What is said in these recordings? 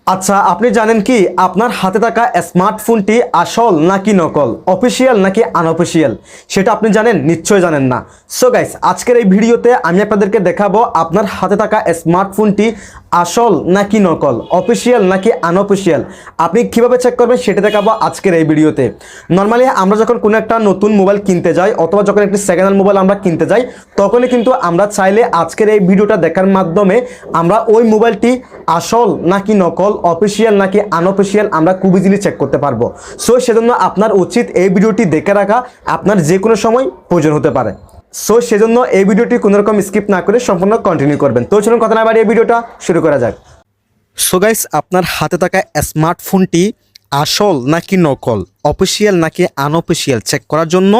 আচ্ছা, আপনি জানেন কি আপনার হাতে থাকা স্মার্টফোনটি আসল নাকি নকল, অফিসিয়াল নাকি আনঅফিসিয়াল? সেটা আপনি জানেন? নিশ্চয়ই জানেন না। সো গাইস, আজকের এই ভিডিওতে আমি আপনাদেরকে দেখাবো আপনার হাতে থাকা স্মার্টফোনটি আসল নাকি নকল, অফিসিয়াল নাকি আনঅফিসিয়াল। আপনি কিভাবে চেক করবেন সেটা দেখাবো আজকের এই ভিডিওতে। নর্মালি আমরা যখন কোনো একটা নতুন মোবাইল কিনতে যাই অথবা যখন একটি সেকেন্ড হ্যান্ড মোবাইল আমরা কিনতে যাই, তখনই কিন্তু আমরা চাইলে আজকের এই ভিডিওটা দেখার মাধ্যমে আমরা ওই মোবাইলটি আসল নাকি নকল, অফিসিয়াল নাকি আনঅফিসিয়াল আমরা খুব ইজিলি চেক করতে পারবো। সো সেজন্য আপনার উচিত এই ভিডিওটি দেখে রাখা, আপনার যে কোনো সময় প্রয়োজন হতে পারে। সো সেজন্য এই ভিডিওটি কোনো রকম স্কিপ না করে সম্পূর্ণ কন্টিনিউ করবেন। তো চলুন কথা না বাড়িয়ে এই ভিডিওটা শুরু করা যাক। সো গাইস, আপনার হাতে থাকা স্মার্টফোনটি আসল নাকি নকল, অফিসিয়াল নাকি আনঅফিসিয়াল চেক করার জন্য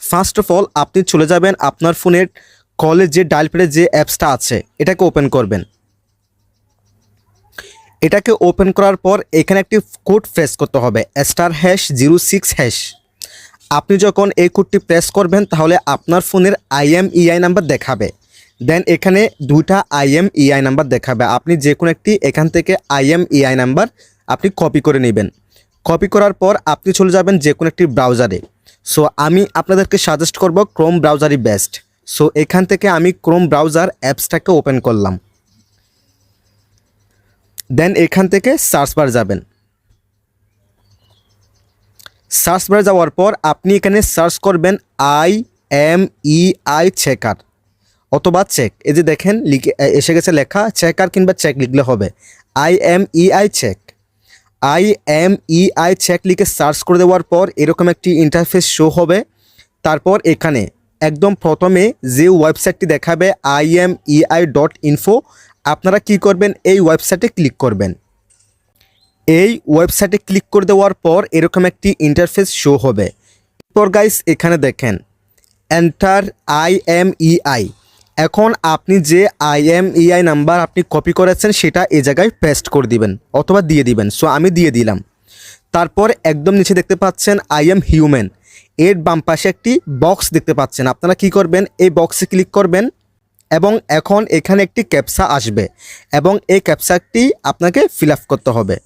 ফার্স্ট অফ অল আপনি চলে যাবেন আপনার ফোনের কলে যে ডায়াল প্যাডে যে অ্যাপসটা আছে এটাকে ওপেন করবেন। এটাকে ওপেন করার পর এখানে একটি কোড প্রেস করতে হবে, *#06#। আপনি যখন এই কোডটি প্রেস করবেন তাহলে আপনার ফোনের IMEI নাম্বার দেখাবে। দেন এখানে দুইটা IMEI নাম্বার দেখাবে। আপনি যে কোনো একটি এখান থেকে IMEI নাম্বার আপনি কপি করে নেবেন। কপি করার পর আপনি চলে যাবেন যে কোনো একটি ব্রাউজারে। সো আমি আপনাদেরকে সাজেস্ট করব ক্রোম ব্রাউজারই বেস্ট। সো এখান থেকে আমি ক্রোম ব্রাউজার অ্যাপসটাকে ওপেন করলাম। দেন এখান থেকে সার্চ বার যাবেন। সার্চ বারে যাওয়ার পর আপনি এখানে সার্চ করবেন IMEI চেকার অথবা চেক। এই যে দেখেন লিখে এসে গেছে লেখা, চেকার কিংবা চেক লিখলে হবে। IMEI চেক, IMEI চেক লিখে সার্চ করে দেওয়ার পর এরকম একটি ইন্টারফেস শো হবে। তারপর এখানে একদম প্রথমে যে ওয়েবসাইটটি দেখাবে IMEI.info, আপনারা কি করবেন, এই ওয়েবসাইটে ক্লিক করবেন। এই ওয়েবসাইটে ক্লিক করে দেওয়ার পর এরকম একটি ইন্টারফেস শো হবে। এরপর গাইস এখানে দেখেন এন্টার IMEI। এখন আপনি যে IMEI নাম্বার আপনি কপি করেছেন সেটা এই জায়গায় পেস্ট করে দিবেন অথবা দিয়ে দিবেন। সো আমি দিয়ে দিলাম। তারপর একদম নিচে দেখতে পাচ্ছেন I am human, এর বাম পাশে একটি বক্স দেখতে পাচ্ছেন। আপনারা কি করবেন, এই বক্সে ক্লিক করবেন এবং এখন এখানে একটি ক্যাপচা আসবে এবং এই ক্যাপচাটি আপনাকে ফিল আপ করতে হবে।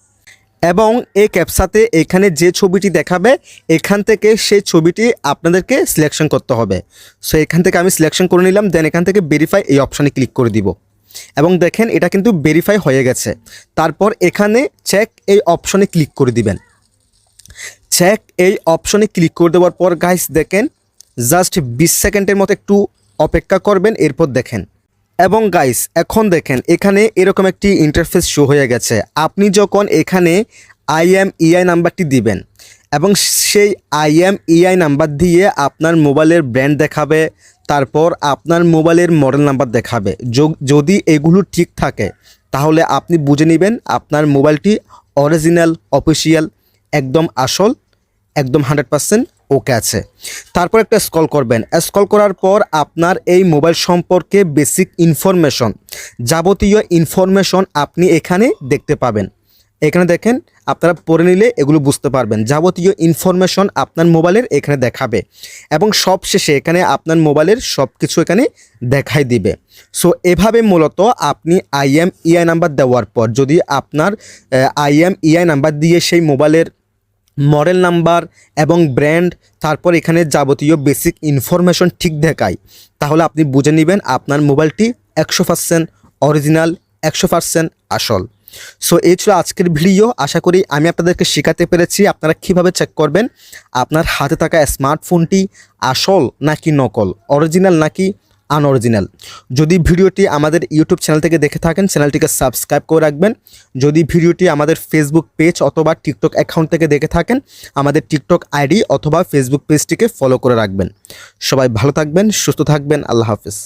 এবং এই ক্যাপচাতে এখানে যে ছবিটি দেখাবে এখান থেকে সেই ছবিটি আপনাদেরকে সিলেকশন করতে হবে। সো এখান থেকে আমি সিলেকশন করে নিলাম। দেন এখান থেকে ভেরিফাই এই অপশানে ক্লিক করে দিব এবং দেখেন এটা কিন্তু ভেরিফাই হয়ে গেছে। তারপর এখানে চেক এই অপশনে ক্লিক করে দিবেন। চেক এই অপশনে ক্লিক করে দেওয়ার পর গাইস দেখেন জাস্ট 20 সেকেন্ডের মতো একটু অপেক্ষা করবেন। এরপর দেখেন এবং গাইস এখন দেখেন এখানে এরকম একটি ইন্টারফেস শো হয়ে গেছে। আপনি যখন এখানে IMEI নাম্বারটি দিবেন এবং সেই IMEI নাম্বার দিয়ে আপনার মোবাইলের ব্র্যান্ড দেখাবে, তারপর আপনার মোবাইলের মডেল নাম্বার দেখাবে। যদি এগুলো ঠিক থাকে তাহলে আপনি বুঝে নেবেন আপনার মোবাইলটি অরিজিনাল, অফিসিয়াল, একদম আসল, একদম 100% ওকে আছে। তারপর একটা স্ক্রল করবেন। স্ক্রল করার পর আপনার এই মোবাইল সম্পর্কে বেসিক ইনফরমেশন, যাবতীয় ইনফরমেশন আপনি এখানে দেখতে পাবেন। এখানে দেখেন আপনারা পড়ে নিলে এগুলো বুঝতে পারবেন। যাবতীয় ইনফরমেশন আপনার মোবাইলের এখানে দেখাবে এবং সবশেষে এখানে আপনার মোবাইলের সব কিছু এখানে দেখাই দিবে। সো এভাবে মূলত আপনি IMEI নাম্বার দেওয়ার পর যদি আপনার IMEI নাম্বার দিয়ে সেই মোবাইলের মডেল নাম্বার এবং ব্র্যান্ড, তারপর এখানে যাবতীয় বেসিক ইনফরমেশন ঠিক দেখায়, তাহলে আপনি বুঝে নেবেন আপনার মোবাইলটি 100% অরিজিনাল, 100% আসল। সো এই ছিল আজকের ভিডিও। আশা করি আমি আপনাদেরকে শেখাতে পেরেছি আপনারা কিভাবে চেক করবেন আপনার হাতে থাকা স্মার্টফোনটি আসল নাকি নকল, অরিজিনাল নাকি আনঅরিজিনাল। যদি ভিডিওটি আমাদের ইউটিউব চ্যানেল থেকে দেখে থাকেন চ্যানেলটিকে সাবস্ক্রাইব করে রাখবেন। যদি ভিডিওটি আমাদের ফেসবুক পেজ অথবা টিকটক অ্যাকাউন্ট থেকে দেখে থাকেন আমাদের টিকটক ID অথবা ফেসবুক পেজটিকে ফলো করে রাখবেন। সবাই ভালো থাকবেন, সুস্থ থাকবেন। আল্লাহ হাফেজ।